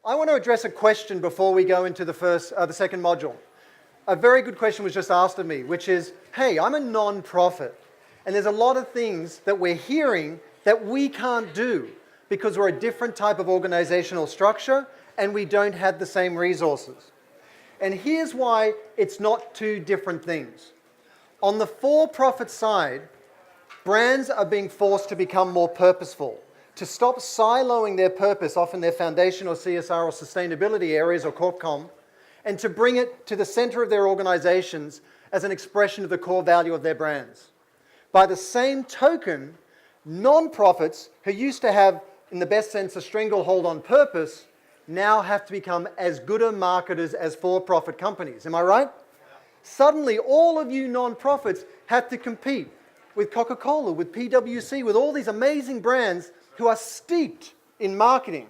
I want to address a question before we go into the second module. A very good question was just asked of me, which is, hey, I'm a non-profit, and there's a lot of things that we're hearing that we can't do because we're a different type of organizational structure and we don't have the same resources. And here's why it's not two different things. On the for-profit side, brands are being forced to become more purposeful, to stop siloing their purpose, often their foundation or CSR or sustainability areas or CorpCom, and to bring it to the center of their organizations as an expression of the core value of their brands. By the same token, non-profits who used to have, in the best sense, a stranglehold on purpose, now have to become as good a marketers as for-profit companies. Am I right? Suddenly, all of you non-profits have to compete with Coca-Cola, with PwC, with all these amazing brands who are steeped in marketing.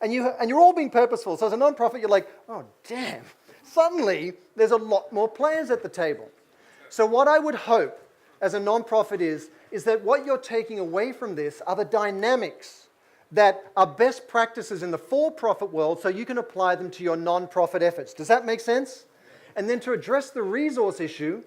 And you're all being purposeful. So as a non-profit, you're like, oh, damn. Suddenly, there's a lot more players at the table. So what I would hope as a non-profit is that what you're taking away from this are the dynamics that are best practices in the for-profit world so you can apply them to your non-profit efforts. Does that make sense? And then to address the resource issue,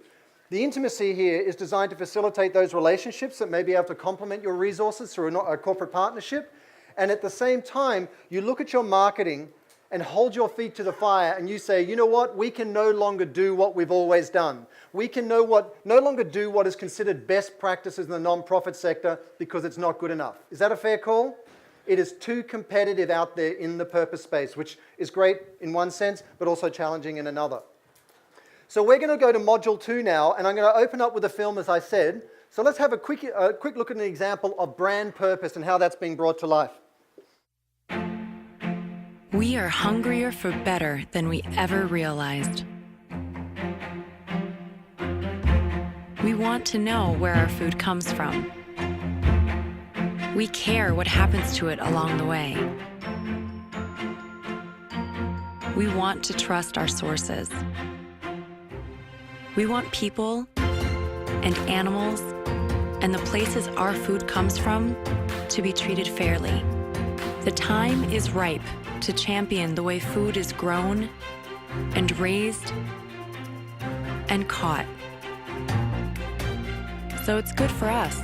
the intimacy here is designed to facilitate those relationships that may be able to complement your resources through a corporate partnership. And at the same time, you look at your marketing and hold your feet to the fire and you say, you know what, we can no longer do what we've always done. We can no longer do what is considered best practices in the non-profit sector because it's not good enough. Is that a fair call? It is too competitive out there in the purpose space, which is great in one sense, but also challenging in another. So we're going to go to Module 2 now, and I'm going to open up with a film, as I said. So let's have a quick look at an example of brand purpose and how that's being brought to life. We are hungrier for better than we ever realized. We want to know where our food comes from. We care what happens to it along the way. We want to trust our sources. We want people and animals and the places our food comes from to be treated fairly. The time is ripe to champion the way food is grown and raised and caught. So it's good for us.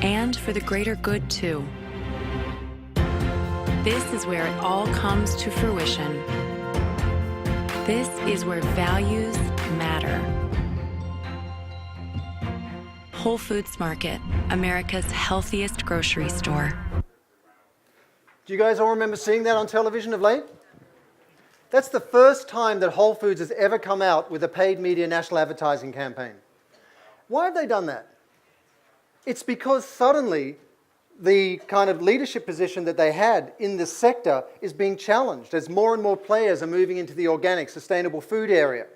And for the greater good, too. This is where it all comes to fruition. This is where values matter. Whole Foods Market, America's healthiest grocery store. Do you guys all remember seeing that on television of late? That's the first time that Whole Foods has ever come out with a paid media national advertising campaign. Why have they done that? It's because suddenly the kind of leadership position that they had in this sector is being challenged as more and more players are moving into the organic, sustainable food area.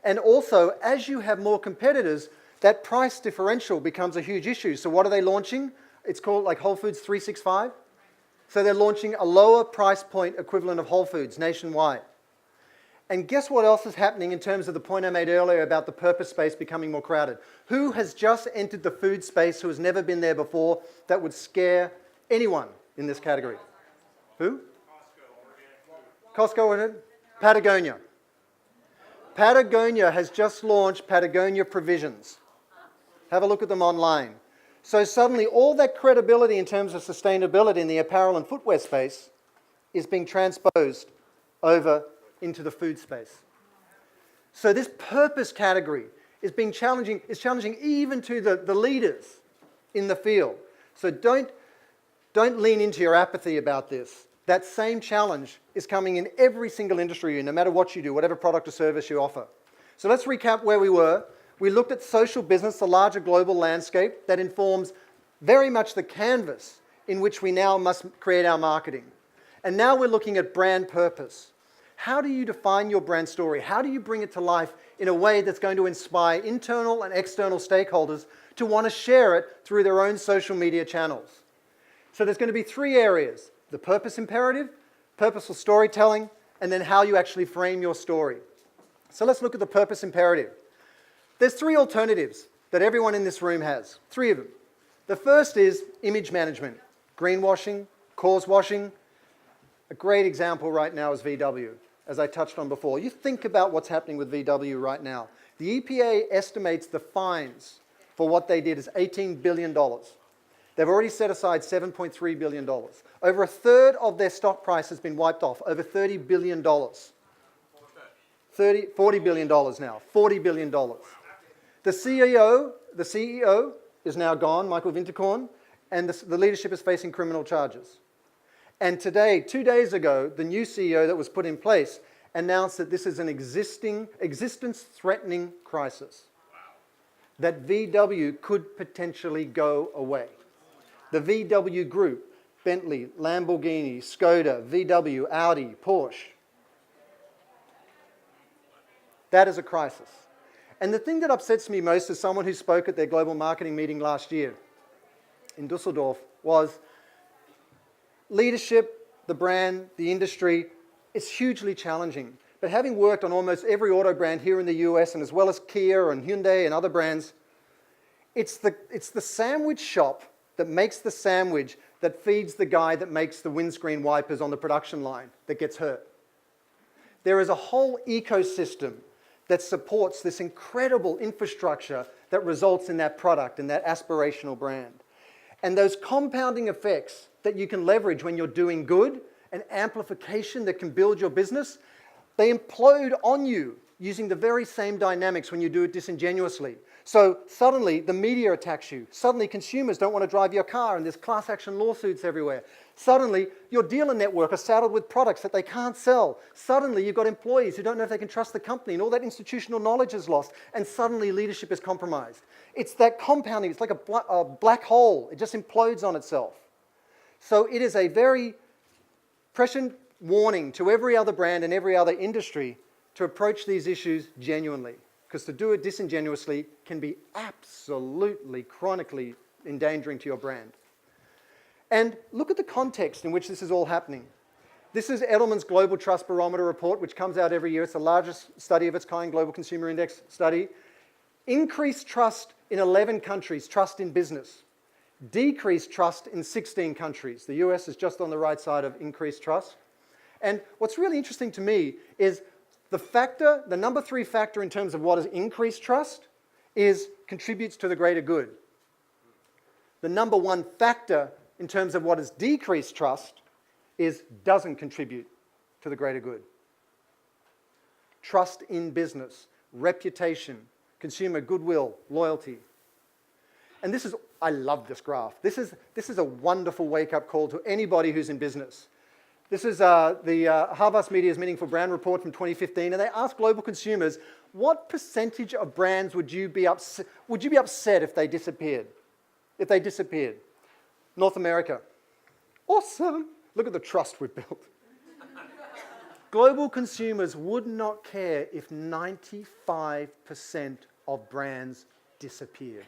And also, as you have more competitors, that price differential becomes a huge issue. So what are they launching? It's called like Whole Foods 365. So they're launching a lower price point equivalent of Whole Foods nationwide. And guess what else is happening in terms of the point I made earlier about the purpose space becoming more crowded? Who has just entered the food space who has never been there before that would scare anyone in this category? Who? Costco. Patagonia. Patagonia has just launched Patagonia Provisions. Have a look at them online. So suddenly all that credibility in terms of sustainability in the apparel and footwear space is being transposed over into the food space. So this purpose category is challenging even to the leaders in the field. So don't lean into your apathy about this. That same challenge is coming in every single industry, no matter what you do, whatever product or service you offer. So let's recap where we were. We looked at social business, the larger global landscape that informs very much the canvas in which we now must create our marketing. And now we're looking at brand purpose. How do you define your brand story? How do you bring it to life in a way that's going to inspire internal and external stakeholders to want to share it through their own social media channels? So there's going to be three areas: the purpose imperative, purposeful storytelling, and then how you actually frame your story. So let's look at the purpose imperative. There's three alternatives that everyone in this room has, three of them. The first is image management, greenwashing, cause washing, A great example right now is VW, as I touched on before. You think about what's happening with VW right now. The EPA estimates the fines for what they did is $18 billion. They've already set aside $7.3 billion. Over a third of their stock price has been wiped off, over $30 billion. $40 billion now, $40 billion. The CEO is now gone, Michael Winterkorn, and the leadership is facing criminal charges. And today, 2 days ago, the new CEO that was put in place announced that this is an existence-threatening crisis. That VW could potentially go away. The VW Group, Bentley, Lamborghini, Skoda, VW, Audi, Porsche. That is a crisis. And the thing that upsets me most as someone who spoke at their global marketing meeting last year in Dusseldorf was leadership, the brand, the industry, is hugely challenging. But having worked on almost every auto brand here in the US, and as well as Kia and Hyundai and other brands, it's the sandwich shop that makes the sandwich that feeds the guy that makes the windscreen wipers on the production line that gets hurt. There is a whole ecosystem that supports this incredible infrastructure that results in that product and that aspirational brand. And those compounding effects that you can leverage when you're doing good, and amplification that can build your business, they implode on you using the very same dynamics when you do it disingenuously. So suddenly the media attacks you. Suddenly consumers don't want to drive your car and there's class action lawsuits everywhere. Suddenly your dealer network are saddled with products that they can't sell. Suddenly you've got employees who don't know if they can trust the company and all that institutional knowledge is lost. And suddenly leadership is compromised. It's that compounding. It's like a black hole. It just implodes on itself. So it is a very prescient warning to every other brand and every other industry to approach these issues genuinely. Because to do it disingenuously can be absolutely chronically endangering to your brand. And look at the context in which this is all happening. This is Edelman's Global Trust Barometer report, which comes out every year. It's the largest study of its kind, Global Consumer Index study. Increased trust in 11 countries, trust in business. Decreased trust in 16 countries. The US is just on the right side of increased trust. And what's really interesting to me is the number 3 factor in terms of what is increased trust is contributes to the greater good. The number 1 factor in terms of what is decreased trust is doesn't contribute to the greater good. Trust in business, reputation, consumer goodwill, loyalty. And this is, I love this graph. This is a wonderful wake-up call to anybody who's in business. This is the Harvard Media's Meaningful Brand Report from 2015, and they asked global consumers, what percentage of brands would you be upset if they disappeared? If they disappeared? North America. Awesome. Look at the trust we've built. Global consumers would not care if 95% of brands disappear.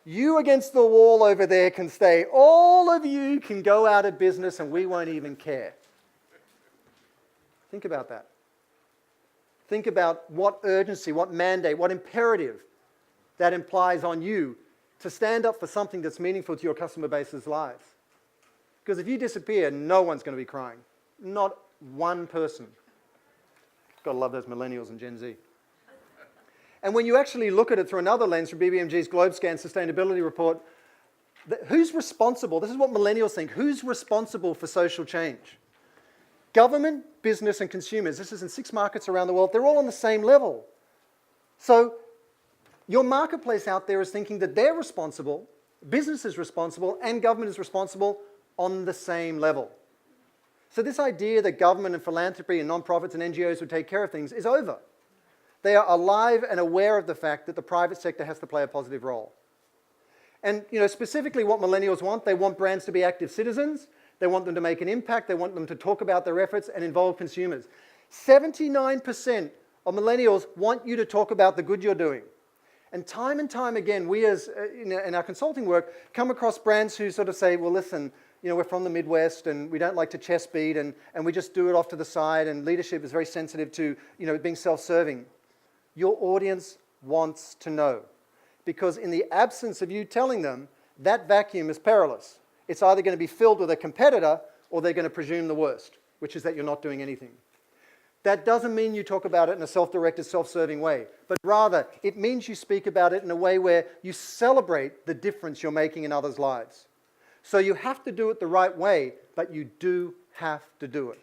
You against the wall over there can stay. All of you can go out of business and we won't even care. Think about that. Think about what urgency, what mandate, what imperative that implies on you to stand up for something that's meaningful to your customer base's lives. Because if you disappear, no one's going to be crying. Not one person. Gotta love those millennials and Gen Z. And when you actually look at it through another lens from BBMG's GlobeScan Sustainability Report, who's responsible? This is what millennials think. Who's responsible for social change? Government, business, and consumers. This is in 6 markets around the world. They're all on the same level. So your marketplace out there is thinking that they're responsible, business is responsible, and government is responsible on the same level. So this idea that government and philanthropy and nonprofits and NGOs would take care of things is over. They are alive and aware of the fact that the private sector has to play a positive role. And specifically what millennials want, they want brands to be active citizens, they want them to make an impact, they want them to talk about their efforts and involve consumers. 79% of millennials want you to talk about the good you're doing. And time again, we as in our consulting work come across brands who sort of say, well listen, we're from the Midwest and we don't like to chest beat and we just do it off to the side and leadership is very sensitive to being self-serving. Your audience wants to know. Because in the absence of you telling them, that vacuum is perilous. It's either going to be filled with a competitor or they're going to presume the worst, which is that you're not doing anything. That doesn't mean you talk about it in a self-directed, self-serving way, but rather it means you speak about it in a way where you celebrate the difference you're making in others' lives. So you have to do it the right way, but you do have to do it.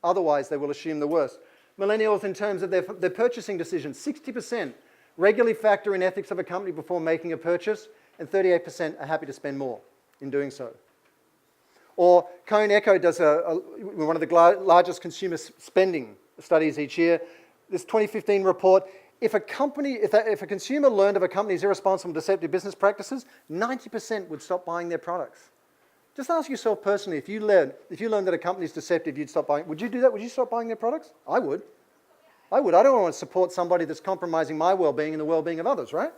Otherwise, they will assume the worst. Millennials, in terms of their purchasing decisions, 60% regularly factor in ethics of a company before making a purchase, and 38% are happy to spend more in doing so. Or Cohen Echo does one of the largest consumer spending studies each year. This 2015 report, if a consumer learned of a company's irresponsible, deceptive business practices, 90% would stop buying their products. Just ask yourself personally, if you learned that a company's deceptive, you'd stop buying. Would you do that? Would you stop buying their products? I would. I don't want to support somebody that's compromising my well-being and the well-being of others, right?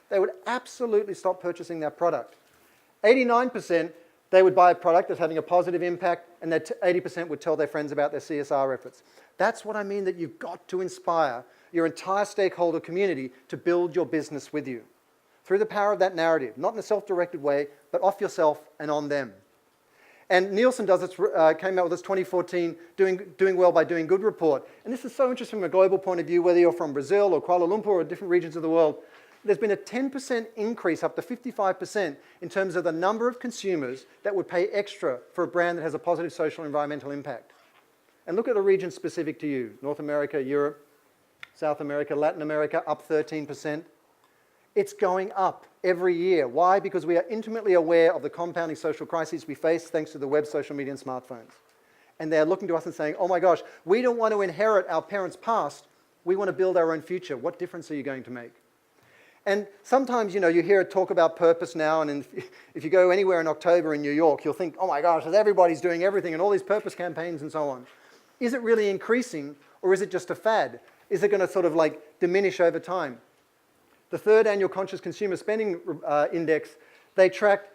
They would absolutely stop purchasing that product. 89%, they would buy a product that's having a positive impact, and that 80% would tell their friends about their CSR efforts. That's what I mean, that you've got to inspire your entire stakeholder community to build your business with you through the power of that narrative, not in a self-directed way, but off yourself and on them. And Nielsen came out with this 2014 Doing Well by Doing Good report. And this is so interesting from a global point of view, whether you're from Brazil or Kuala Lumpur or different regions of the world. There's been a 10% increase, up to 55%, in terms of the number of consumers that would pay extra for a brand that has a positive social and environmental impact. And look at the region specific to you: North America, Europe, South America, Latin America, up 13%. It's going up every year. Why? Because we are intimately aware of the compounding social crises we face thanks to the web, social media, and smartphones. And they're looking to us and saying, oh my gosh, we don't want to inherit our parents' past. We want to build our own future. What difference are you going to make? And sometimes, you hear talk about purpose now, and if you go anywhere in October in New York, you'll think, oh my gosh, everybody's doing everything and all these purpose campaigns and so on. Is it really increasing, or is it just a fad? Is it going to sort of diminish over time? The third annual Conscious Consumer Spending Index, they tracked,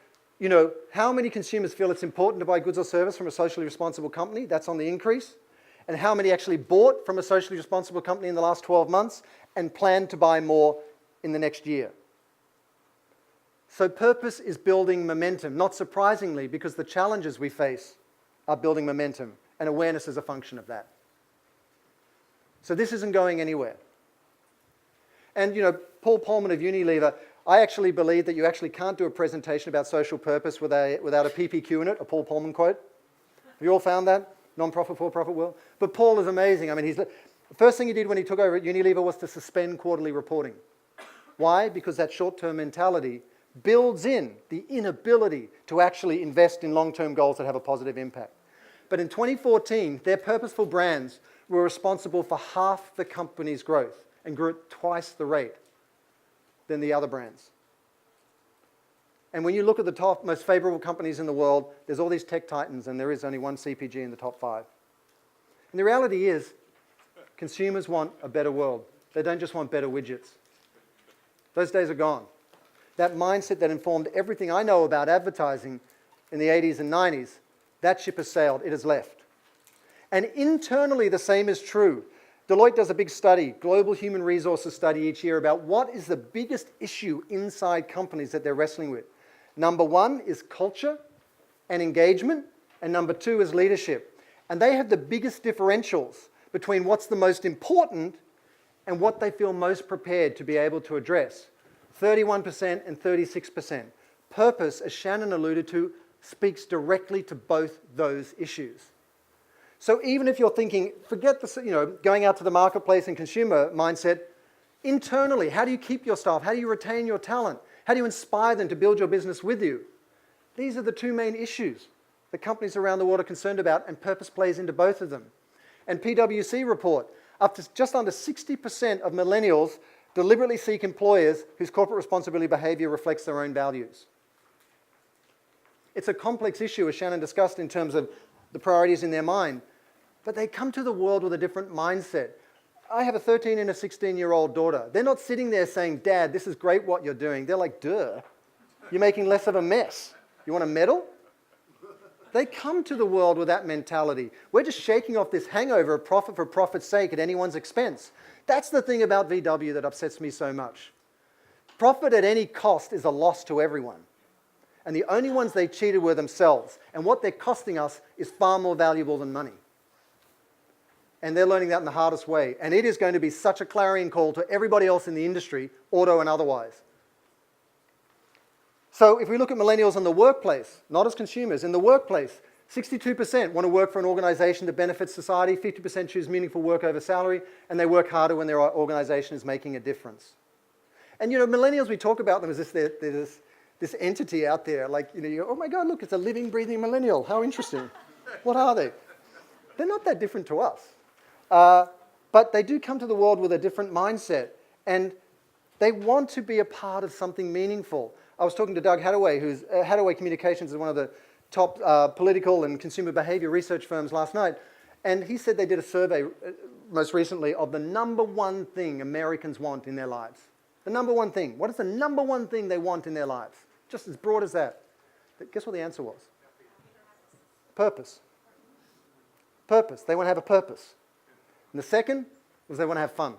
how many consumers feel it's important to buy goods or service from a socially responsible company. That's on the increase. And how many actually bought from a socially responsible company in the last 12 months and plan to buy more in the next year. So purpose is building momentum, not surprisingly, because the challenges we face are building momentum, and awareness is a function of that. So this isn't going anywhere. And Paul Polman of Unilever, I actually believe that you actually can't do a presentation about social purpose without a PPQ in it, a Paul Polman quote. Have you all found that? Non-profit, for-profit world. But Paul is amazing. I mean, the first thing he did when he took over at Unilever was to suspend quarterly reporting. Why? Because that short-term mentality builds in the inability to actually invest in long-term goals that have a positive impact. But in 2014, their purposeful brands were responsible for half the company's growth and grew at twice the rate than the other brands. And when you look at the top most favorable companies in the world, there's all these tech titans, and there is only one CPG in the top 5. And the reality is, consumers want a better world. They don't just want better widgets. Those days are gone. That mindset that informed everything I know about advertising in the 80s and 90s, that ship has sailed, it has left. And internally, the same is true. Deloitte does a big study, global human resources study each year, about what is the biggest issue inside companies that they're wrestling with. Number 1 is culture and engagement, and number 2 is leadership. And they have the biggest differentials between what's the most important and what they feel most prepared to be able to address. 31% and 36%. Purpose, as Shannon alluded to, speaks directly to both those issues. So even if you're thinking, forget the, going out to the marketplace and consumer mindset, internally, how do you keep your staff? How do you retain your talent? How do you inspire them to build your business with you? These are the 2 main issues that companies around the world are concerned about, and purpose plays into both of them. And PwC report, up to just under 60% of millennials deliberately seek employers whose corporate responsibility behavior reflects their own values. It's a complex issue, as Shannon discussed, in terms of the priorities in their mind, but they come to the world with a different mindset. I have a 13 and a 16-year-old daughter. They're not sitting there saying, Dad, this is great what you're doing. They're like, duh, you're making less of a mess. You want a medal? They come to the world with that mentality. We're just shaking off this hangover of profit for profit's sake at anyone's expense. That's the thing about VW that upsets me so much. Profit at any cost is a loss to everyone. And the only ones they cheated were themselves. And what they're costing us is far more valuable than money. And they're learning that in the hardest way. And it is going to be such a clarion call to everybody else in the industry, auto and otherwise. So if we look at millennials in the workplace, not as consumers, in the workplace, 62% want to work for an organization that benefits society, 50% choose meaningful work over salary, and they work harder when their organization is making a difference. And millennials, we talk about them as if they're this entity out there, like, you go, oh my God, look, it's a living, breathing millennial. How interesting. What are they? They're not that different to us. But they do come to the world with a different mindset, and they want to be a part of something meaningful. I was talking to Doug Hattaway, who's Hattaway Communications is one of the top political and consumer behavior research firms last night, and he said they did a survey most recently of the number one thing Americans want in their lives. The number one thing. What is the number one thing they want in their lives? Just as broad as that. Guess what the answer was? Purpose. Purpose. They want to have a purpose. And the second was they want to have fun.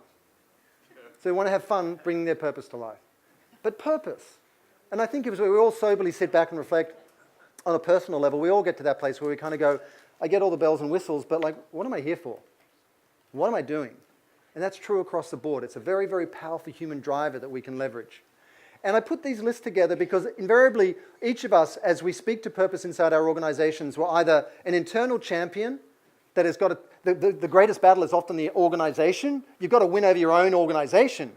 So they want to have fun bringing their purpose to life. But purpose. And I think if we all soberly sit back and reflect on a personal level, we all get to that place where we kind of go, I get all the bells and whistles, but like, what am I here for? What am I doing? And that's true across the board. It's a very, very powerful human driver that we can leverage. And I put these lists together because invariably, each of us, as we speak to purpose inside our organizations, we're either an internal champion that has got the greatest battle is often the organization. You've got to win over your own organization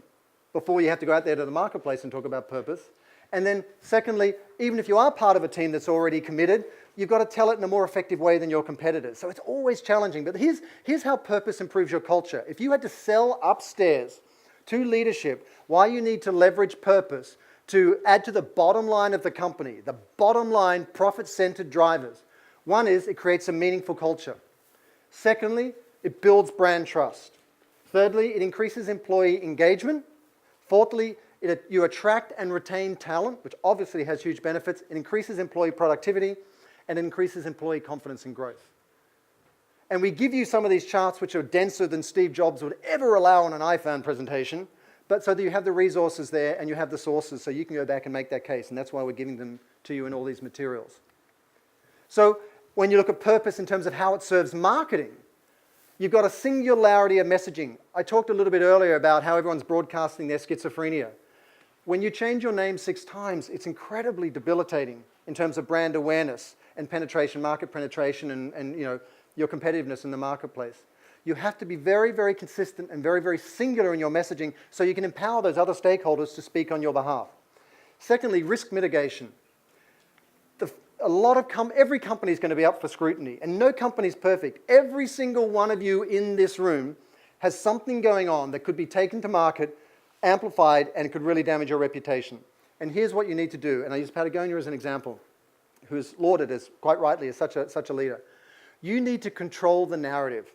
before you have to go out there to the marketplace and talk about purpose. And then secondly, even if you are part of a team that's already committed, you've got to tell it in a more effective way than your competitors. So it's always challenging. But here's how purpose improves your culture. If you had to sell upstairs to leadership why you need to leverage purpose to add to the bottom line of the company, the bottom line profit-centered drivers, one is it creates a meaningful culture. Secondly, it builds brand trust. Thirdly, it increases employee engagement. Fourthly, you attract and retain talent, which obviously has huge benefits. It increases employee productivity and increases employee confidence and growth. And we give you some of these charts which are denser than Steve Jobs would ever allow on an iPhone presentation, but so that you have the resources there and you have the sources so you can go back and make that case. And that's why we're giving them to you in all these materials. So when you look at purpose in terms of how it serves marketing, you've got a singularity of messaging. I talked a little bit earlier about how everyone's broadcasting their schizophrenia. When you change your name 6 times, it's incredibly debilitating in terms of brand awareness and penetration, market penetration, and your competitiveness in the marketplace. You have to be very, very consistent and very, very singular in your messaging so you can empower those other stakeholders to speak on your behalf. Secondly, risk mitigation. Every company is going to be up for scrutiny, and no company is perfect. Every single one of you in this room has something going on that could be taken to market, amplified, and could really damage your reputation. And here's what you need to do, and I use Patagonia as an example, who is lauded as, quite rightly, as such a leader. You need to control the narrative.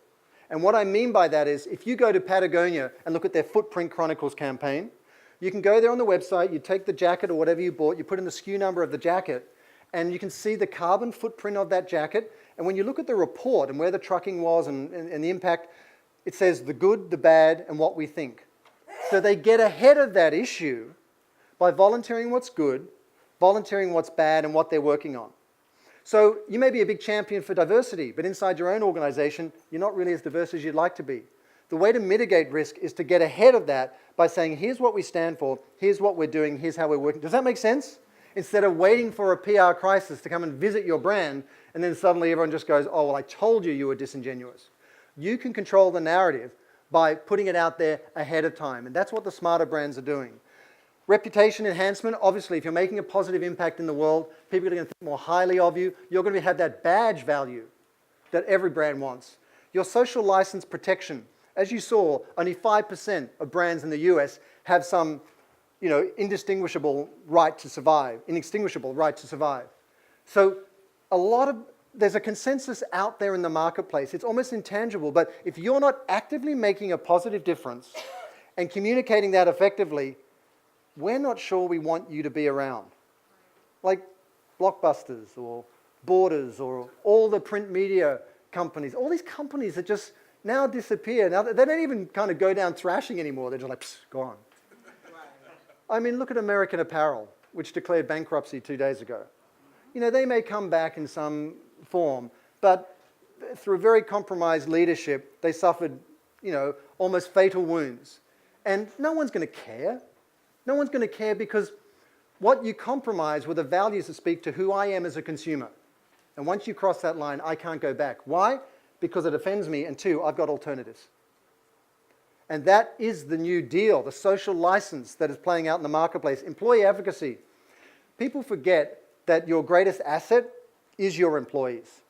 And what I mean by that is, if you go to Patagonia and look at their Footprint Chronicles campaign, you can go there on the website, you take the jacket or whatever you bought, you put in the SKU number of the jacket, and you can see the carbon footprint of that jacket. And when you look at the report and where the trucking was and the impact, it says the good, the bad, and what we think. So they get ahead of that issue by volunteering what's good, volunteering what's bad, and what they're working on. So you may be a big champion for diversity, but inside your own organization, you're not really as diverse as you'd like to be. The way to mitigate risk is to get ahead of that by saying, here's what we stand for, here's what we're doing, here's how we're working. Does that make sense? Instead of waiting for a PR crisis to come and visit your brand, and then suddenly everyone just goes, oh, well, I told you were disingenuous. You can control the narrative by putting it out there ahead of time, and that's what the smarter brands are doing. Reputation enhancement, obviously, if you're making a positive impact in the world, people are going to think more highly of you. You're going to have that badge value that every brand wants. Your social license protection. As you saw, only 5% of brands in the US have some inextinguishable right to survive. So there's a consensus out there in the marketplace. It's almost intangible, but if you're not actively making a positive difference and communicating that effectively, we're not sure we want you to be around. Like Blockbusters or Borders or all the print media companies, all these companies that just now disappear. Now they don't even kind of go down thrashing anymore. They're just like, gone. I mean, look at American Apparel, which declared bankruptcy 2 days ago. they may come back in some form, but through very compromised leadership, they suffered, almost fatal wounds. And no one's going to care. No one's going to care because what you compromise were the values that speak to who I am as a consumer. And once you cross that line, I can't go back. Why? Because it offends me, and two, I've got alternatives. And that is the new deal, the social license that is playing out in the marketplace. Employee advocacy. People forget that your greatest asset is your employees.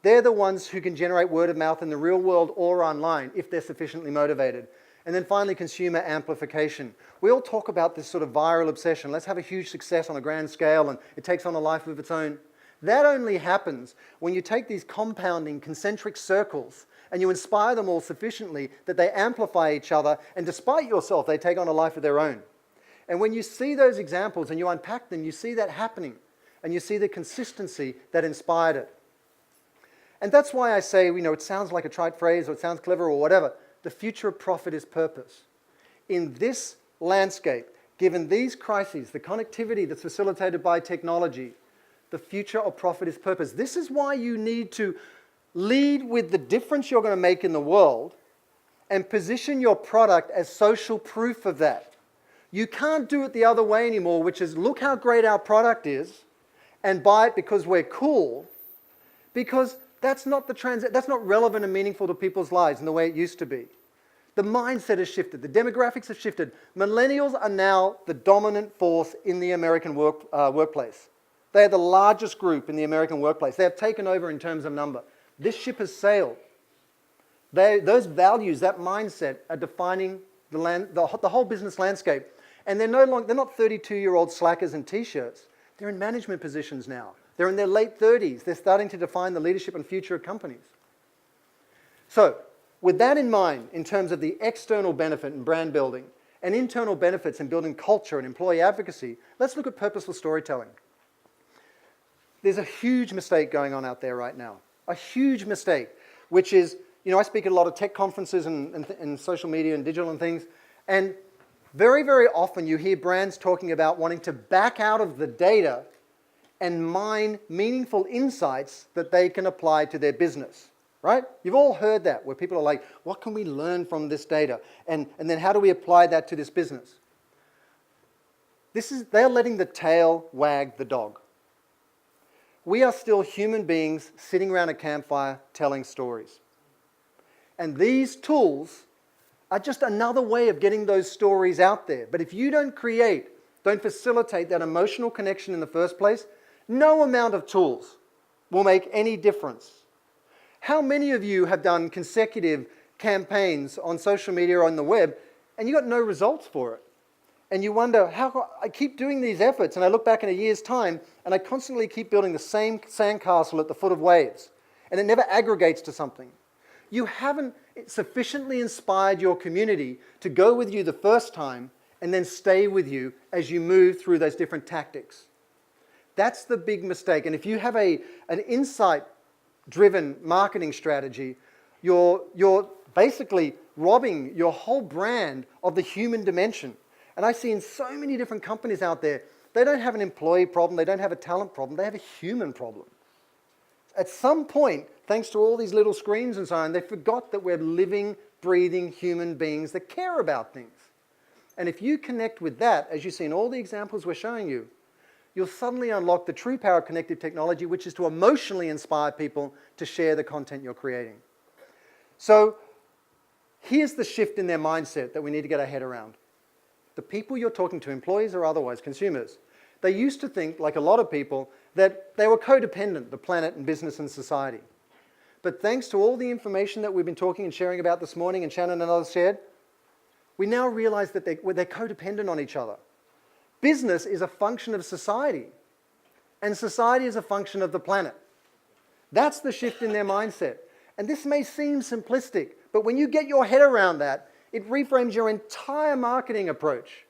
They're the ones who can generate word of mouth in the real world or online if they're sufficiently motivated. And then finally, consumer amplification. We all talk about this sort of viral obsession. Let's have a huge success on a grand scale and it takes on a life of its own. That only happens when you take these compounding concentric circles and you inspire them all sufficiently that they amplify each other, and despite yourself, they take on a life of their own. And when you see those examples and you unpack them, you see that happening, and you see the consistency that inspired it. And that's why I say, it sounds like a trite phrase or it sounds clever or whatever. The future of profit is purpose. In this landscape, given these crises, the connectivity that's facilitated by technology, the future of profit is purpose. This is why you need to lead with the difference you're going to make in the world and position your product as social proof of that. You can't do it the other way anymore, which is look how great our product is and buy it because we're cool, because that's not relevant and meaningful to people's lives in the way it used to be. The mindset has shifted. The demographics have shifted. Millennials are now the dominant force in the American workplace. They are the largest group in the American workplace. They have taken over in terms of number. This ship has sailed. Those values, that mindset, are defining the whole business landscape. And they're not 32-year-old slackers in T-shirts. They're in management positions now. They're in their late 30s. They're starting to define the leadership and future of companies. So, with that in mind, in terms of the external benefit in brand building and internal benefits in building culture and employee advocacy, let's look at purposeful storytelling. There's a huge mistake going on out there right now. A huge mistake, which is, I speak at a lot of tech conferences and social media and digital and things, and very, very often you hear brands talking about wanting to back out of the data and mine meaningful insights that they can apply to their business, right? You've all heard that, where people are like, what can we learn from this data? And then how do we apply that to this business? They're letting the tail wag the dog. We are still human beings sitting around a campfire telling stories. And these tools are just another way of getting those stories out there. But if you don't facilitate that emotional connection in the first place, no amount of tools will make any difference. How many of you have done consecutive campaigns on social media or on the web and you got no results for it? And you wonder, how I keep doing these efforts, and I look back in a year's time, and I constantly keep building the same sandcastle at the foot of waves, and it never aggregates to something. You haven't sufficiently inspired your community to go with you the first time and then stay with you as you move through those different tactics. That's the big mistake. And if you have an insight-driven marketing strategy, you're basically robbing your whole brand of the human dimension. And I see in so many different companies out there, they don't have an employee problem, they don't have a talent problem, they have a human problem. At some point, thanks to all these little screens and so on, they forgot that we're living, breathing human beings that care about things. And if you connect with that, as you see in all the examples we're showing you, you'll suddenly unlock the true power of connective technology, which is to emotionally inspire people to share the content you're creating. So here's the shift in their mindset that we need to get our head around. The people you're talking to, employees or otherwise, consumers, they used to think, like a lot of people, that they were codependent, the planet and business and society. But thanks to all the information that we've been talking and sharing about this morning, and Shannon and others shared, we now realize that they're codependent on each other. Business is a function of society, and society is a function of the planet. That's the shift in their mindset. And this may seem simplistic, but when you get your head around that, it reframes your entire marketing approach,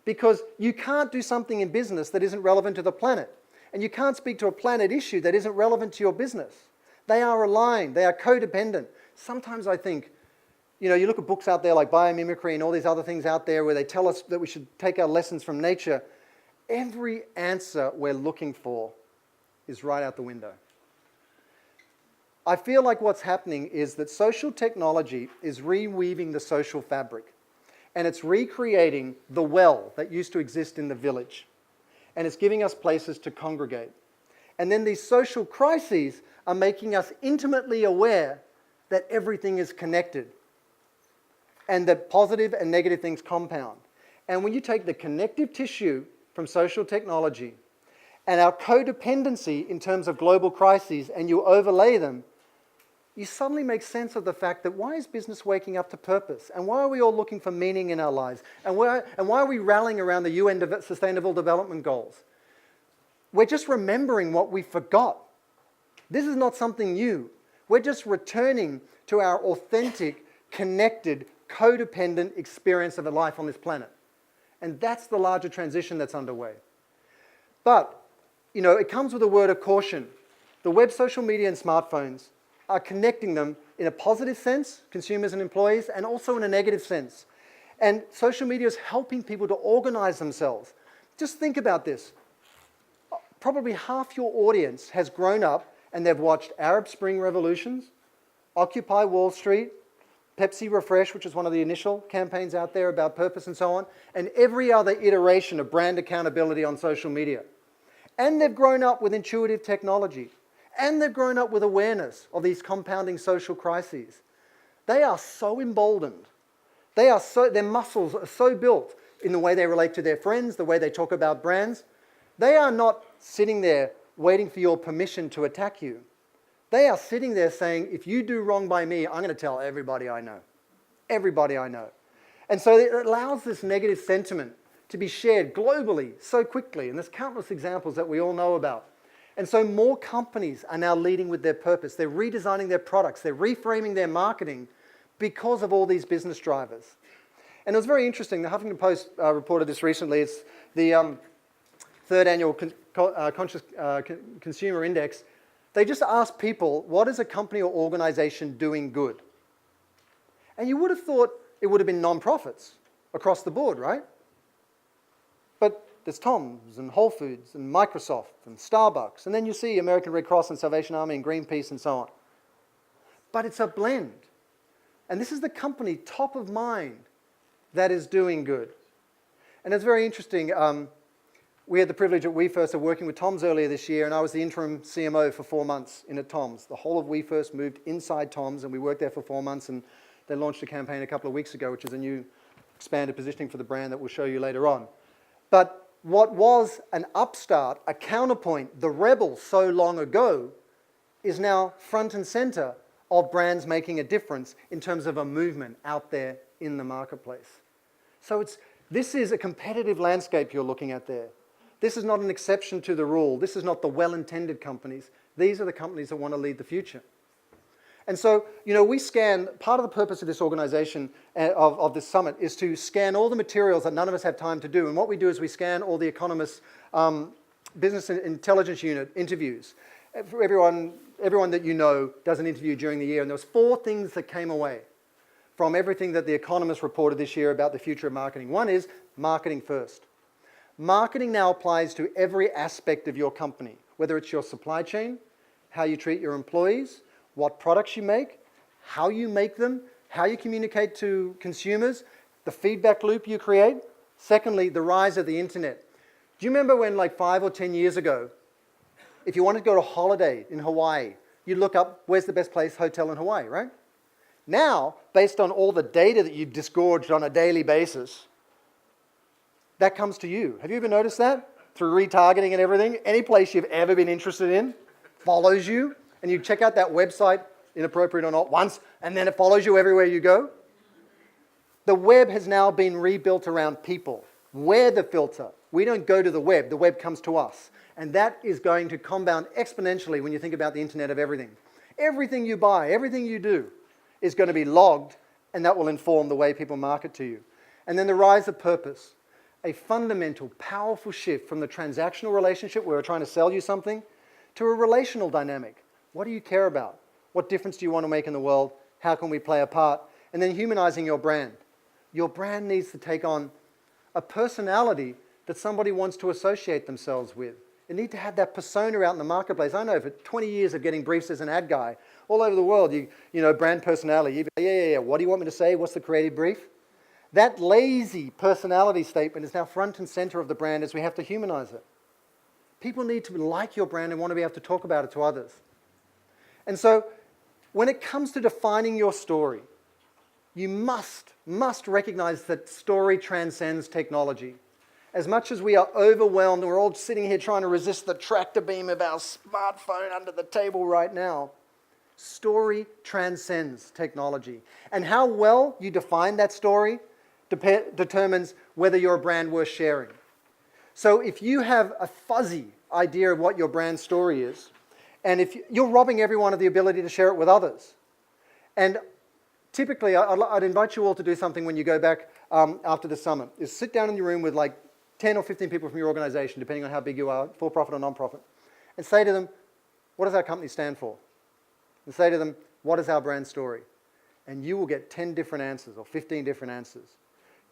because you can't do something in business that isn't relevant to the planet, and you can't speak to a planet issue that isn't relevant to your business. They are aligned, they are codependent. Sometimes I think, you look at books out there like biomimicry and all these other things out there where they tell us that we should take our lessons from nature. Every answer we're looking for is right out the window. I feel like what's happening is that social technology is reweaving the social fabric, and it's recreating the well that used to exist in the village, and it's giving us places to congregate. And then these social crises are making us intimately aware that everything is connected and that positive and negative things compound. And when you take the connective tissue from social technology and our codependency in terms of global crises and you overlay them, you suddenly make sense of the fact that why is business waking up to purpose? And why are we all looking for meaning in our lives? And why are we rallying around the UN Sustainable Development Goals? We're just remembering what we forgot. This is not something new. We're just returning to our authentic, connected, codependent experience of a life on this planet. And that's the larger transition that's underway. But, it comes with a word of caution. The web, social media, and smartphones are connecting them in a positive sense, consumers and employees, and also in a negative sense. And social media is helping people to organize themselves. Just think about this. Probably half your audience has grown up and they've watched Arab Spring revolutions, Occupy Wall Street, Pepsi Refresh, which is one of the initial campaigns out there about purpose and so on, and every other iteration of brand accountability on social media. And they've grown up with intuitive technology. And they've grown up with awareness of these compounding social crises. They are so emboldened. Their muscles are so built in the way they relate to their friends, the way they talk about brands. They are not sitting there waiting for your permission to attack you. They are sitting there saying, if you do wrong by me, I'm going to tell everybody I know. Everybody I know. And so it allows this negative sentiment to be shared globally so quickly. And there's countless examples that we all know about. And so more companies are now leading with their purpose. They're redesigning their products. They're reframing their marketing because of all these business drivers. And it was very interesting. The Huffington Post reported this recently. It's the third annual Conscious Consumer Index. They just asked people, what is a company or organization doing good? And you would have thought it would have been non-profits across the board, right? But there's Tom's and Whole Foods and Microsoft and Starbucks. And then you see American Red Cross and Salvation Army and Greenpeace and so on. But it's a blend. And this is the company top of mind that is doing good. And it's very interesting. We had the privilege at WeFirst of working with Tom's earlier this year, and I was the interim CMO for 4 months in at Tom's. The whole of WeFirst moved inside Tom's, and we worked there for 4 months, and they launched a campaign a couple of weeks ago, which is a new expanded positioning for the brand that we'll show you later on. But what was an upstart, a counterpoint, the rebel so long ago, is now front and center of brands making a difference in terms of a movement out there in the marketplace. So this is a competitive landscape you're looking at there. This is not an exception to the rule. This is not the well-intended companies. These are the companies that want to lead the future. And so, we scan, part of the purpose of this organization, of this summit, is to scan all the materials that none of us have time to do. And what we do is we scan all the Economist's Business Intelligence Unit interviews. Everyone that you know does an interview during the year, and there was 4 things that came away from everything that the Economist reported this year about the future of marketing. One is marketing first. Marketing now applies to every aspect of your company, whether it's your supply chain, how you treat your employees, what products you make, how you make them, how you communicate to consumers, the feedback loop you create. Secondly, the rise of the internet. Do you remember when, like 5 or 10 years ago, if you wanted to go to a holiday in Hawaii, you'd look up where's the best place hotel in Hawaii, right? Now, based on all the data that you've disgorged on a daily basis, that comes to you. Have you ever noticed that? Through retargeting and everything, any place you've ever been interested in follows you, and you check out that website, inappropriate or not, once, and then it follows you everywhere you go. The web has now been rebuilt around people. We're the filter. We don't go to the web comes to us. And that is going to compound exponentially when you think about the Internet of Everything. Everything you buy, everything you do is going to be logged, and that will inform the way people market to you. And then the rise of purpose. A fundamental, powerful shift from the transactional relationship where we're trying to sell you something to a relational dynamic. What do you care about? What difference do you want to make in the world? How can we play a part? And then humanizing your brand. Your brand needs to take on a personality that somebody wants to associate themselves with. You need to have that persona out in the marketplace. I know for 20 years of getting briefs as an ad guy, all over the world, you know, brand personality. You go, yeah. What do you want me to say? What's the creative brief? That lazy personality statement is now front and center of the brand as we have to humanize it. People need to like your brand and want to be able to talk about it to others. And so when it comes to defining your story, you must recognize that story transcends technology. As much as we are overwhelmed, and we're all sitting here trying to resist the tractor beam of our smartphone under the table right now, story transcends technology. And how well you define that story determines whether you're a brand worth sharing. So if you have a fuzzy idea of what your brand story is, and if you're robbing everyone of the ability to share it with others. And typically, I'd invite you all to do something when you go back after the summit, is sit down in your room with like 10 or 15 people from your organization, depending on how big you are, for-profit or non-profit, and say to them, what does our company stand for? And say to them, what is our brand story? And you will get 10 different answers or 15 different answers.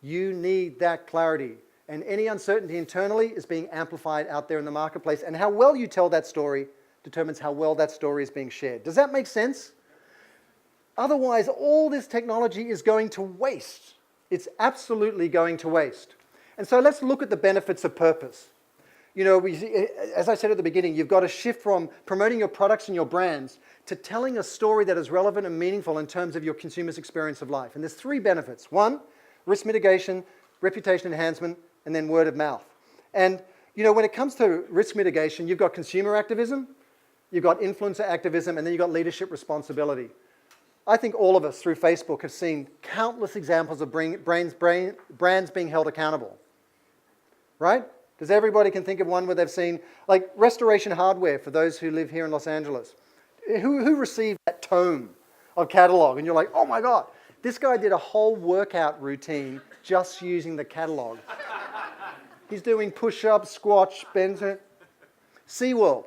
You need that clarity. And any uncertainty internally is being amplified out there in the marketplace. And how well you tell that story determines how well that story is being shared. Does that make sense? Otherwise, all this technology is going to waste. It's absolutely going to waste. And so let's look at the benefits of purpose. You know, as I said at the beginning, you've got to shift from promoting your products and your brands to telling a story that is relevant and meaningful in terms of your consumer's experience of life. And there's 3 benefits. 1, risk mitigation, reputation enhancement, and then word of mouth. And, you know, when it comes to risk mitigation, you've got consumer activism, you've got influencer activism, and then you've got leadership responsibility. I think all of us through Facebook have seen countless examples of brands being held accountable. Right? Does everybody can think of one where they've seen, like Restoration Hardware for those who live here in Los Angeles. Who received that tome of catalog? And you're like, oh my God, this guy did a whole workout routine just using the catalog. He's doing push-ups, squats, bends. SeaWorld.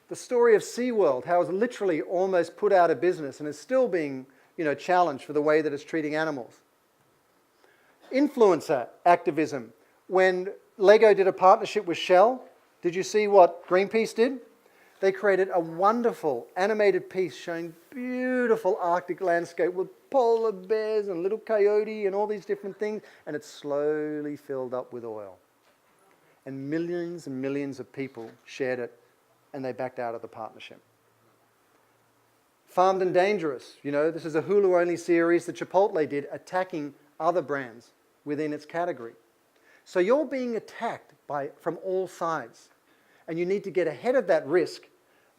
The story of SeaWorld, how it's literally almost put out of business and is still being, you know, challenged for the way that it's treating animals. Influencer activism. When Lego did a partnership with Shell, did you see what Greenpeace did? They created a wonderful animated piece showing beautiful Arctic landscape with polar bears and little coyote and all these different things, and it slowly filled up with oil. And millions of people shared it, and they backed out of the partnership. Farmed and Dangerous, you know, this is a Hulu-only series that Chipotle did attacking other brands within its category. So you're being attacked from all sides. And you need to get ahead of that risk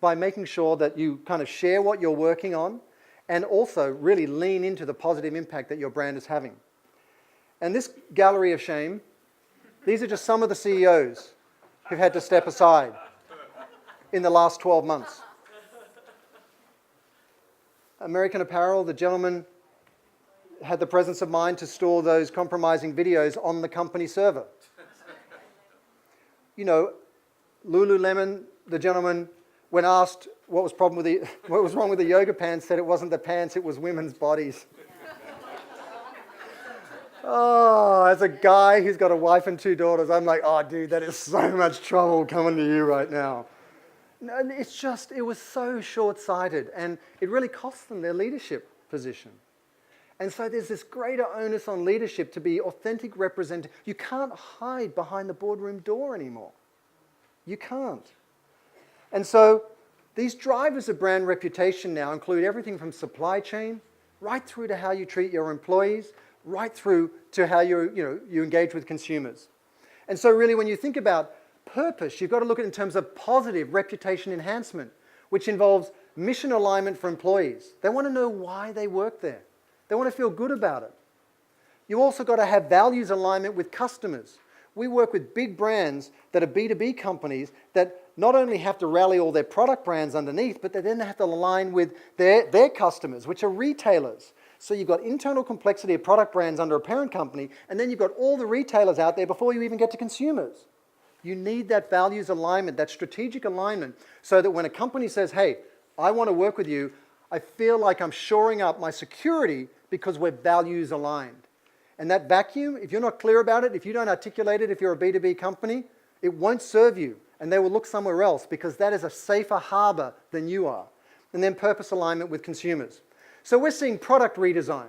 by making sure that you kind of share what you're working on and also really lean into the positive impact that your brand is having. And this gallery of shame, these are just some of the CEOs who've had to step aside in the last 12 months. American Apparel, the gentleman had the presence of mind to store those compromising videos on the company server. You know, Lululemon, the gentleman, when asked what was wrong with the yoga pants, said it wasn't the pants, it was women's bodies. Oh, as a guy who's got a wife and 2 daughters, I'm like, oh, dude, that is so much trouble coming to you right now. And it was so short-sighted, and it really cost them their leadership position. And so there's this greater onus on leadership to be authentic representative. You can't hide behind the boardroom door anymore. You can't. And so these drivers of brand reputation now include everything from supply chain, right through to how you treat your employees, right through to how you engage with consumers. And so really when you think about purpose, you've got to look at it in terms of positive reputation enhancement, which involves mission alignment for employees. They want to know why they work there. They want to feel good about it. You also got to have values alignment with customers. We work with big brands that are B2B companies that not only have to rally all their product brands underneath, but they then have to align with their customers, which are retailers. So you've got internal complexity of product brands under a parent company, and then you've got all the retailers out there before you even get to consumers. You need that values alignment, that strategic alignment, so that when a company says, hey, I want to work with you, I feel like I'm shoring up my security because we're values aligned. And that vacuum, if you're not clear about it, if you don't articulate it, if you're a B2B company, it won't serve you. and they will look somewhere else because that is a safer harbor than you are. And then purpose alignment with consumers. So we're seeing product redesign.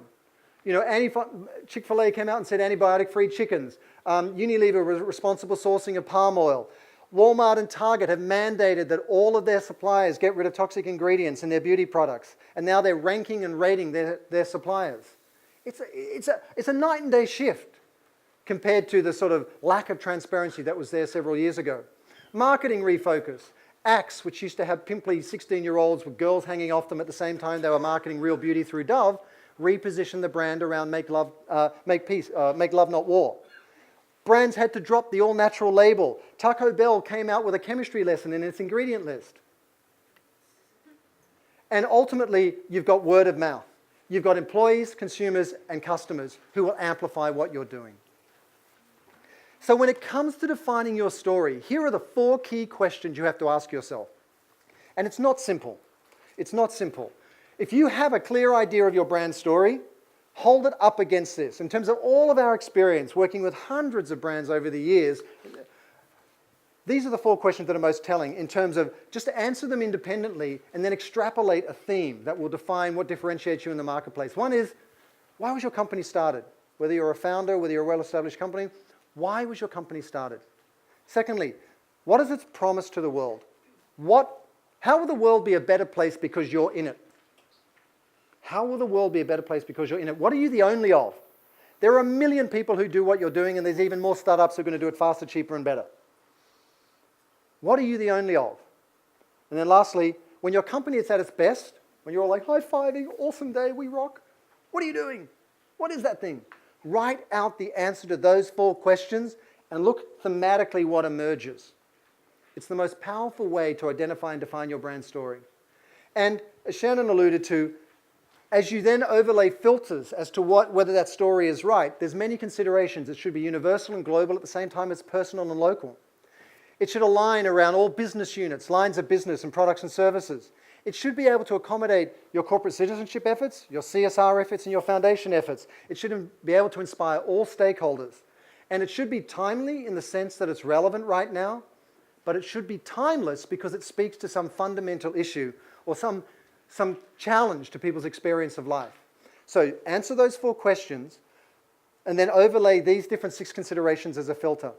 You know, Chick-fil-A came out and said antibiotic-free chickens. Unilever was responsible sourcing of palm oil. Walmart and Target have mandated that all of their suppliers get rid of toxic ingredients in their beauty products. And now they're ranking and rating their suppliers. It's a night and day shift compared to the sort of lack of transparency that was there several years ago. Marketing refocus. Axe, which used to have pimply 16-year-olds with girls hanging off them at the same time they were marketing real beauty through Dove, repositioned the brand around make love not war. Brands had to drop the all-natural label. Taco Bell came out with a chemistry lesson in its ingredient list. And ultimately, you've got word of mouth. You've got employees, consumers, and customers who will amplify what you're doing. So when it comes to defining your story, here are the 4 key questions you have to ask yourself. And it's not simple. It's not simple. If you have a clear idea of your brand story, hold it up against this. In terms of all of our experience working with hundreds of brands over the years, these are the 4 questions that are most telling in terms of just answer them independently and then extrapolate a theme that will define what differentiates you in the marketplace. One is, why was your company started? Whether you're a founder, whether you're a well-established company, why was your company started? Secondly, what is its promise to the world? How will the world be a better place because you're in it? How will the world be a better place because you're in it? What are you the only of? There are a million people who do what you're doing, and there's even more startups who are going to do it faster, cheaper, and better. What are you the only of? And then lastly, when your company is at its best, when you're all like high-fiving, awesome day, we rock, what are you doing? What is that thing? Write out the answer to those 4 questions and look thematically what emerges. It's the most powerful way to identify and define your brand story. And as Shannon alluded to, as you then overlay filters as to whether that story is right, there's many considerations. It should be universal and global at the same time as personal and local. It should align around all business units, lines of business and products and services. It should be able to accommodate your corporate citizenship efforts, your CSR efforts, and your foundation efforts. It should be able to inspire all stakeholders. And it should be timely in the sense that it's relevant right now, but it should be timeless because it speaks to some fundamental issue or some challenge to people's experience of life. So answer those 4 questions and then overlay these different 6 considerations as a filter.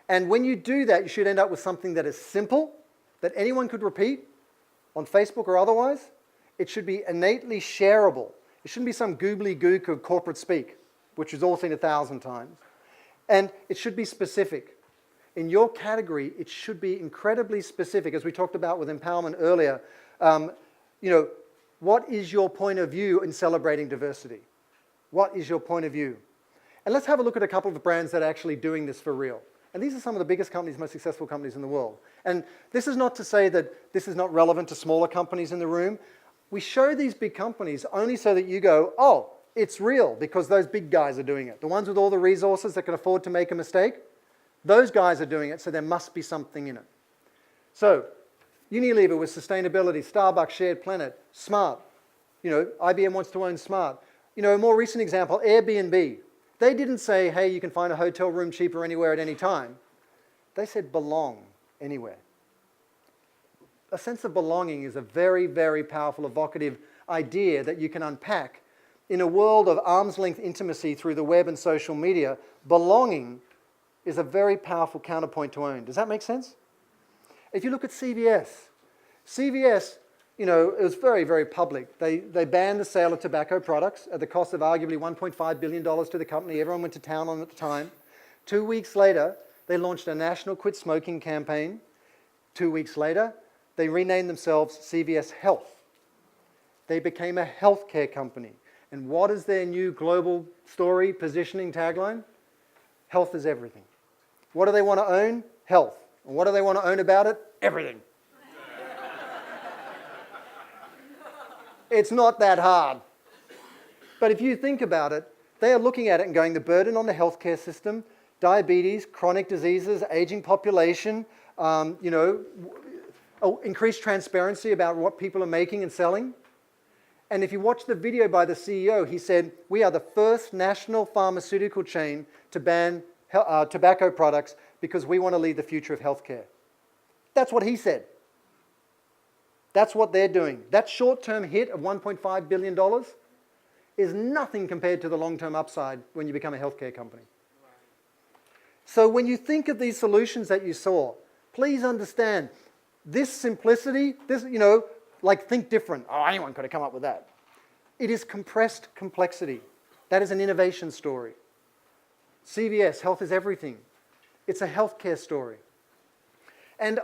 And when you do that, you should end up with something that is simple, that anyone could repeat on Facebook or otherwise. It should be innately shareable. It shouldn't be some googly gook of corporate speak, which is all seen 1,000 times. And it should be specific. In your category, it should be incredibly specific, as we talked about with empowerment earlier. What is your point of view in celebrating diversity? What is your point of view? And let's have a look at a couple of brands that are actually doing this for real. And these are some of the biggest companies, most successful companies in the world. And this is not to say that this is not relevant to smaller companies in the room. We show these big companies only so that you go, oh, it's real because those big guys are doing it. The ones with all the resources that can afford to make a mistake, those guys are doing it, so there must be something in it. So, Unilever with sustainability, Starbucks, shared planet, smart. IBM wants to own smart. A more recent example, Airbnb. They didn't say, hey, you can find a hotel room cheaper anywhere at any time. They said belong anywhere. A sense of belonging is a very, very powerful, evocative idea that you can unpack. In a world of arm's length intimacy through the web and social media, belonging is a very powerful counterpoint to own. Does that make sense? If you look at CVS, it was very, very public. They banned the sale of tobacco products at the cost of arguably $1.5 billion to the company. Everyone went to town on it at the time. 2 weeks later, they launched a national quit smoking campaign. 2 weeks later, they renamed themselves CVS Health. They became a healthcare company. And what is their new global story, positioning, tagline? Health is everything. What do they want to own? Health. And what do they want to own about it? Everything. It's not that hard. But if you think about it, they are looking at it and going, the burden on the healthcare system, diabetes, chronic diseases, aging population, increased transparency about what people are making and selling. And if you watch the video by the CEO, he said, we are the first national pharmaceutical chain to ban tobacco products because we want to lead the future of healthcare. That's what he said. That's what they're doing. That short-term hit of $1.5 billion is nothing compared to the long-term upside when you become a healthcare company. So when you think of these solutions that you saw, please understand this simplicity, this, like think different. Oh, anyone could have come up with that. It is compressed complexity. That is an innovation story. CVS, health is everything. It's a healthcare story. And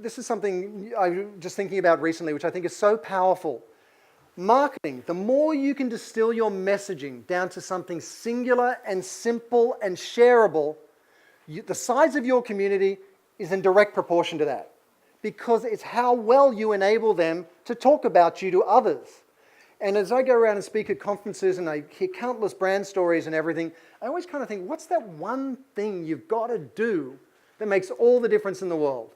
this is something I was just thinking about recently, which I think is so powerful. Marketing, the more you can distill your messaging down to something singular and simple and shareable, the size of your community is in direct proportion to that. Because it's how well you enable them to talk about you to others. And as I go around and speak at conferences and I hear countless brand stories and everything, I always kind of think, what's that one thing you've got to do that makes all the difference in the world?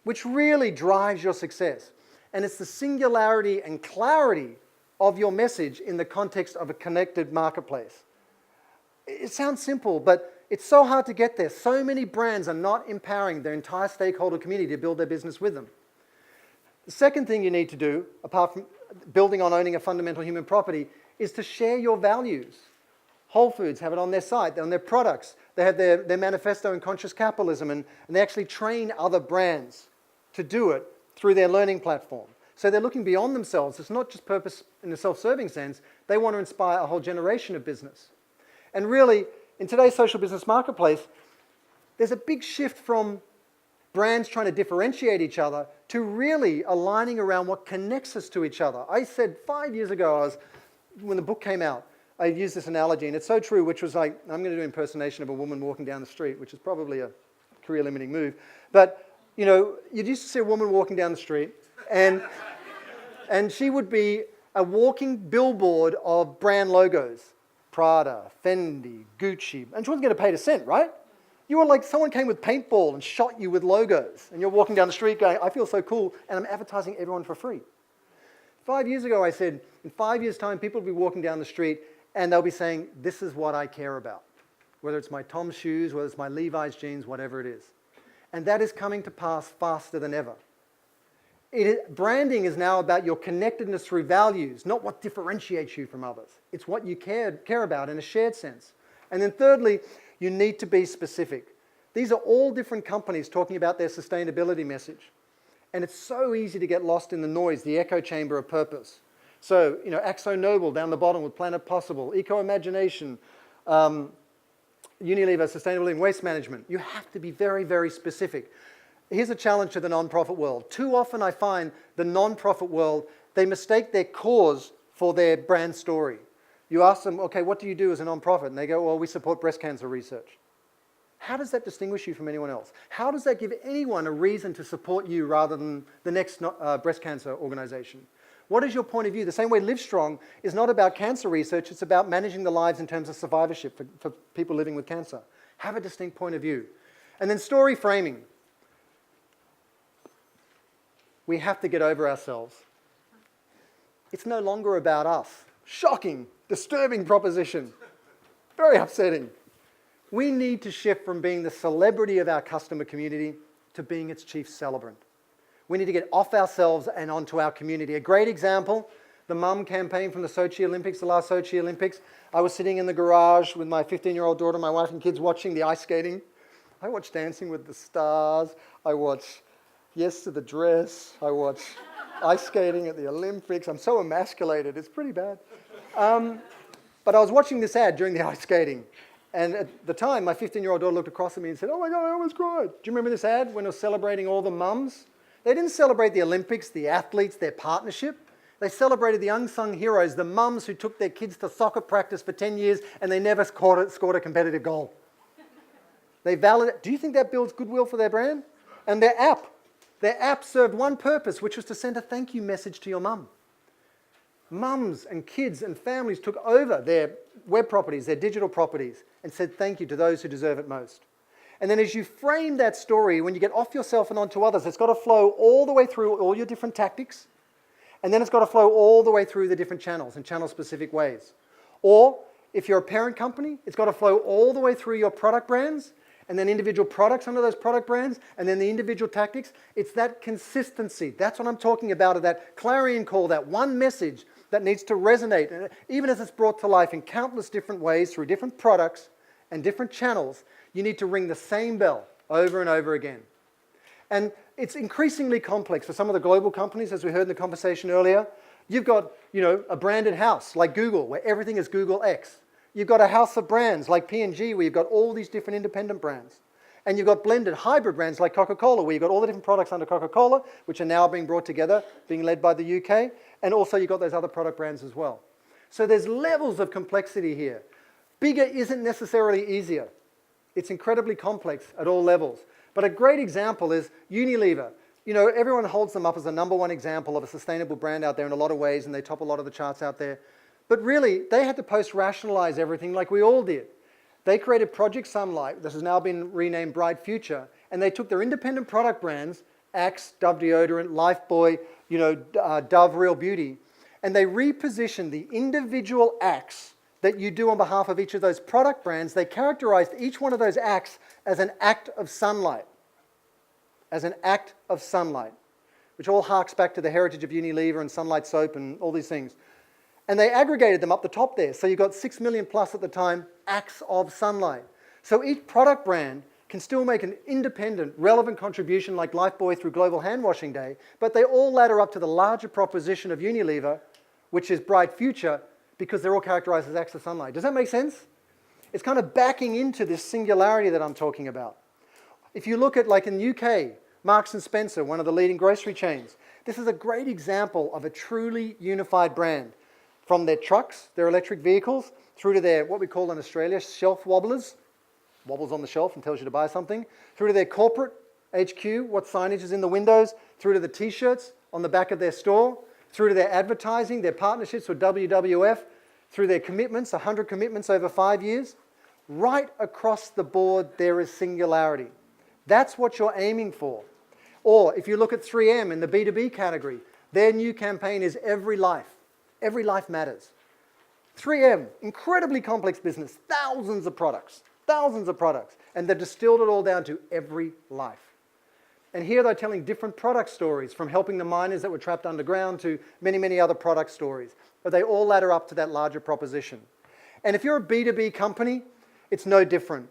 Which really drives your success. And it's the singularity and clarity of your message in the context of a connected marketplace. It sounds simple, but it's so hard to get there. So many brands are not empowering their entire stakeholder community to build their business with them. The second thing you need to do, apart from building on owning a fundamental human property, is to share your values. Whole Foods have it on their site, on their products. They have their manifesto in conscious capitalism, and they actually train other brands to do it through their learning platform. So they're looking beyond themselves. It's not just purpose in a self-serving sense. They want to inspire a whole generation of business. And really, in today's social business marketplace, there's a big shift from brands trying to differentiate each other to really aligning around what connects us to each other. I said 5 years ago, when the book came out, I used this analogy, and it's so true, which was like, I'm going to do an impersonation of a woman walking down the street, which is probably a career-limiting move. But, you used to see a woman walking down the street, and she would be a walking billboard of brand logos. Prada, Fendi, Gucci, and she wasn't getting paid a cent, right? You were like someone came with paintball and shot you with logos, and you're walking down the street going, I feel so cool, and I'm advertising everyone for free. 5 years ago, I said, in 5 years' time, people will be walking down the street, and they'll be saying, this is what I care about. Whether it's my Tom's shoes, whether it's my Levi's jeans, whatever it is. And that is coming to pass faster than ever. Branding is now about your connectedness through values, not what differentiates you from others. It's what you care about in a shared sense. And then thirdly, you need to be specific. These are all different companies talking about their sustainability message. And it's so easy to get lost in the noise, the echo chamber of purpose. So, Axo Nobel down the bottom with Planet Possible, Eco Imagination, Unilever, Sustainable Living, Waste Management. You have to be very, very specific. Here's a challenge to the non-profit world. Too often I find the non-profit world, they mistake their cause for their brand story. You ask them, okay, what do you do as a non-profit? And they go, well, we support breast cancer research. How does that distinguish you from anyone else? How does that give anyone a reason to support you rather than the next breast cancer organization? What is your point of view? The same way Livestrong is not about cancer research, it's about managing the lives in terms of survivorship for people living with cancer. Have a distinct point of view. And then story framing. We have to get over ourselves. It's no longer about us. Shocking, disturbing proposition. Very upsetting. We need to shift from being the celebrity of our customer community to being its chief celebrant. We need to get off ourselves and onto our community. A great example, the Mum campaign from the Sochi Olympics, the last Sochi Olympics. I was sitting in the garage with my 15-year-old daughter, my wife and kids watching the ice skating. I watched Dancing with the Stars. I watched Yes to the Dress. I watch ice skating at the Olympics. I'm so emasculated. It's pretty bad. But I was watching this ad during the ice skating. And at the time, my 15-year-old daughter looked across at me and said, oh my God, I almost cried. Do you remember this ad when it was celebrating all the mums? They didn't celebrate the Olympics, the athletes, their partnership. They celebrated the unsung heroes, the mums who took their kids to soccer practice for 10 years and they never scored a competitive goal. They validate. Do you think that builds goodwill for their brand? And their app served one purpose, which was to send a thank you message to your mum. Mums and kids and families took over their web properties, their digital properties, and said thank you to those who deserve it most. And then as you frame that story, when you get off yourself and onto others, it's got to flow all the way through all your different tactics, and then it's got to flow all the way through the different channels in channel-specific ways. Or, if you're a parent company, it's got to flow all the way through your product brands, and then individual products under those product brands, and then the individual tactics. It's that consistency. That's what I'm talking about, that clarion call, that one message that needs to resonate, and even as it's brought to life in countless different ways through different products and different channels, you need to ring the same bell over and over again. And it's increasingly complex for some of the global companies, as we heard in the conversation earlier. You've got, a branded house like Google, where everything is Google X. You've got a house of brands like P&G, where you've got all these different independent brands. And you've got blended hybrid brands like Coca-Cola, where you've got all the different products under Coca-Cola, which are now being brought together, being led by the UK. And also you've got those other product brands as well. So there's levels of complexity here. Bigger isn't necessarily easier. It's incredibly complex at all levels. But a great example is Unilever. Everyone holds them up as the #1 example of a sustainable brand out there in a lot of ways, and they top a lot of the charts out there. But really, they had to post-rationalize everything like we all did. They created Project Sunlight, this has now been renamed Bright Future, and they took their independent product brands, Axe, Dove Deodorant, Lifebuoy, Dove Real Beauty, and they repositioned the individual acts that you do on behalf of each of those product brands. They characterized each one of those acts as an act of sunlight. As an act of sunlight, which all harks back to the heritage of Unilever and Sunlight Soap and all these things. And they aggregated them up the top there. So you've got 6 million plus at the time acts of sunlight. So each product brand can still make an independent, relevant contribution like Lifebuoy through Global Hand Washing Day, but they all ladder up to the larger proposition of Unilever, which is Bright Future, because they're all characterized as acts of sunlight. Does that make sense? It's kind of backing into this singularity that I'm talking about. If you look at, like in the UK, Marks & Spencer, one of the leading grocery chains, this is a great example of a truly unified brand. From their trucks, their electric vehicles, through to their, what we call in Australia, shelf wobblers, wobbles on the shelf and tells you to buy something, through to their corporate HQ, what signage is in the windows, through to the t-shirts on the back of their store, through to their advertising, their partnerships with WWF, through their commitments, 100 commitments over 5 years. Right across the board, there is singularity. That's what you're aiming for. Or if you look at 3M in the B2B category, their new campaign is Every Life. Every life matters. 3M, incredibly complex business, thousands of products, and they've distilled it all down to every life. And here they're telling different product stories, from helping the miners that were trapped underground to many, many other product stories. But they all ladder up to that larger proposition. And if you're a B2B company, it's no different.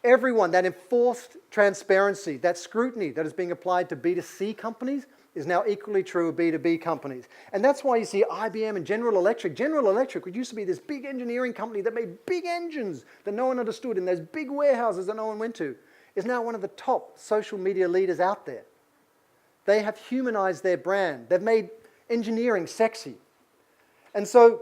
Everyone, that enforced transparency, that scrutiny that is being applied to B2C companies is now equally true of B2B companies. And that's why you see IBM and General Electric. General Electric, which used to be this big engineering company that made big engines that no one understood in those big warehouses that no one went to, is now one of the top social media leaders out there. They have humanized their brand. They've made engineering sexy. And so,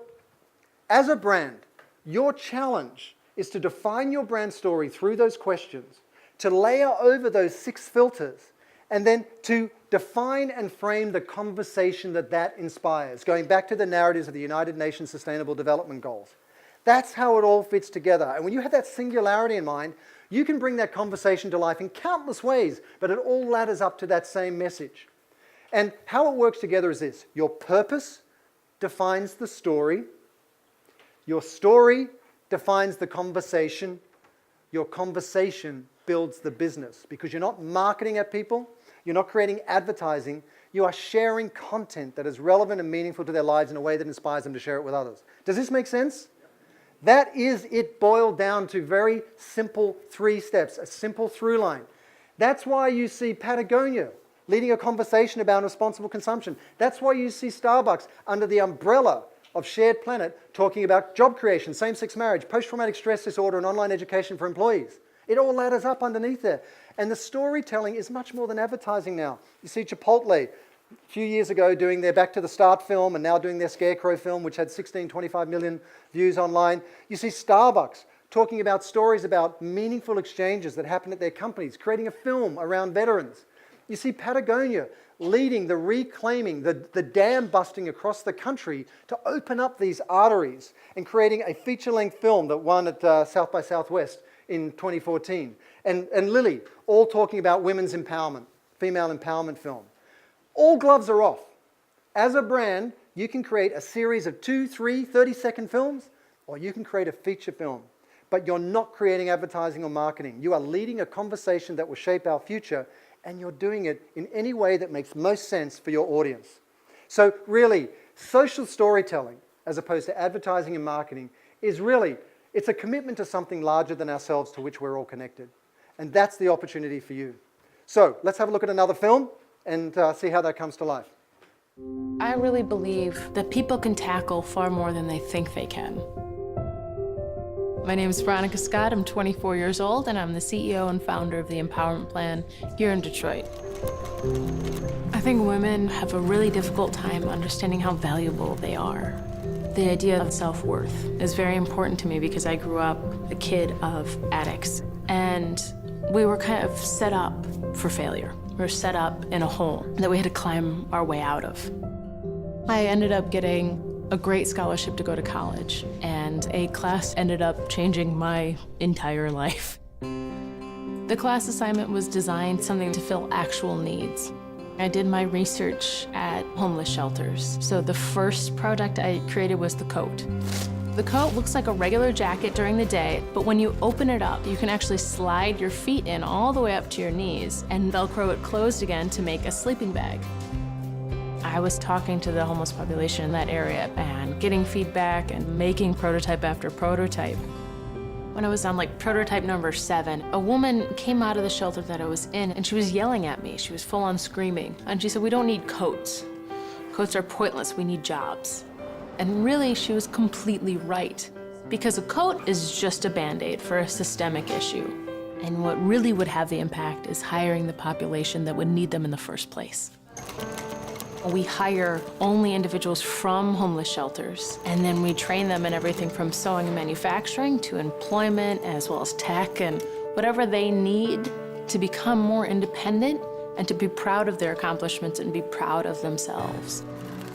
as a brand, your challenge is to define your brand story through those questions, to layer over those 6 filters, and then to define and frame the conversation that inspires, going back to the narratives of the United Nations Sustainable Development Goals. That's how it all fits together. And when you have that singularity in mind, you can bring that conversation to life in countless ways, but it all ladders up to that same message. And how it works together is this: your purpose defines the story, your story defines the conversation, your conversation builds the business, because you're not marketing at people, you're not creating advertising, you are sharing content that is relevant and meaningful to their lives in a way that inspires them to share it with others. Does this make sense? That is it boiled down to very simple 3 steps, a simple through line. That's why you see Patagonia leading a conversation about responsible consumption. That's why you see Starbucks under the umbrella of Shared Planet talking about job creation, same-sex marriage, post-traumatic stress disorder, and online education for employees. It all ladders up underneath there. And the storytelling is much more than advertising now. You see Chipotle a few years ago doing their Back to the Start film and now doing their Scarecrow film, which had 25 million views online. You see Starbucks talking about stories about meaningful exchanges that happen at their companies, creating a film around veterans. You see Patagonia leading the reclaiming, the dam busting across the country to open up these arteries and creating a feature-length film that won at South by Southwest in 2014. And Lily, all talking about women's empowerment, female empowerment film. All gloves are off. As a brand, you can create a series of 2, 3, 30-second films, or you can create a feature film. but you're not creating advertising or marketing. You are leading a conversation that will shape our future, and you're doing it in any way that makes most sense for your audience. So really, social storytelling, as opposed to advertising and marketing, is really, it's a commitment to something larger than ourselves to which we're all connected. And that's the opportunity for you. So let's have a look at another film and see how that comes to life. I really believe that people can tackle far more than they think they can. My name is Veronica Scott. I'm 24 years old, and I'm the CEO and founder of the Empowerment Plan here in Detroit. I think women have a really difficult time understanding how valuable they are. The idea of self-worth is very important to me because I grew up a kid of addicts, and we were kind of set up for failure. We were set up in a hole that we had to climb our way out of. I ended up getting a great scholarship to go to college, and a class ended up changing my entire life. The class assignment was designed something to fill actual needs. I did my research at homeless shelters. So the first product I created was the coat. The coat looks like a regular jacket during the day, but when you open it up, you can actually slide your feet in all the way up to your knees and Velcro it closed again to make a sleeping bag. I was talking to the homeless population in that area and getting feedback and making prototype after prototype. When I was on like prototype number 7, a woman came out of the shelter that I was in and she was yelling at me. She was full on screaming. And she said, "We don't need coats. Coats are pointless, we need jobs." And really, she was completely right. Because a coat is just a Band-Aid for a systemic issue. And what really would have the impact is hiring the population that would need them in the first place. We hire only individuals from homeless shelters, and then we train them in everything from sewing and manufacturing to employment, as well as tech and whatever they need to become more independent and to be proud of their accomplishments and be proud of themselves.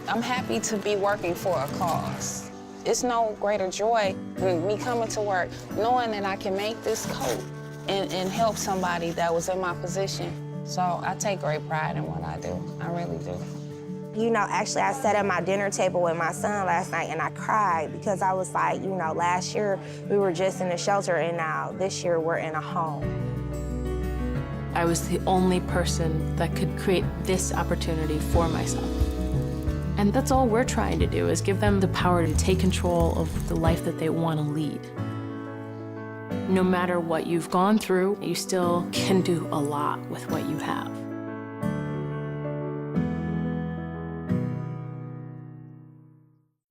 I'm happy to be working for a cause. It's no greater joy than me coming to work knowing that I can make this coat and help somebody that was in my position. So I take great pride in what I do. I really do. You know, actually, I sat at my dinner table with my son last night and I cried because I was like, you know, last year we were just in a shelter and now this year we're in a home. I was the only person that could create this opportunity for myself. And that's all we're trying to do, is give them the power to take control of the life that they want to lead. No matter what you've gone through, you still can do a lot with what you have.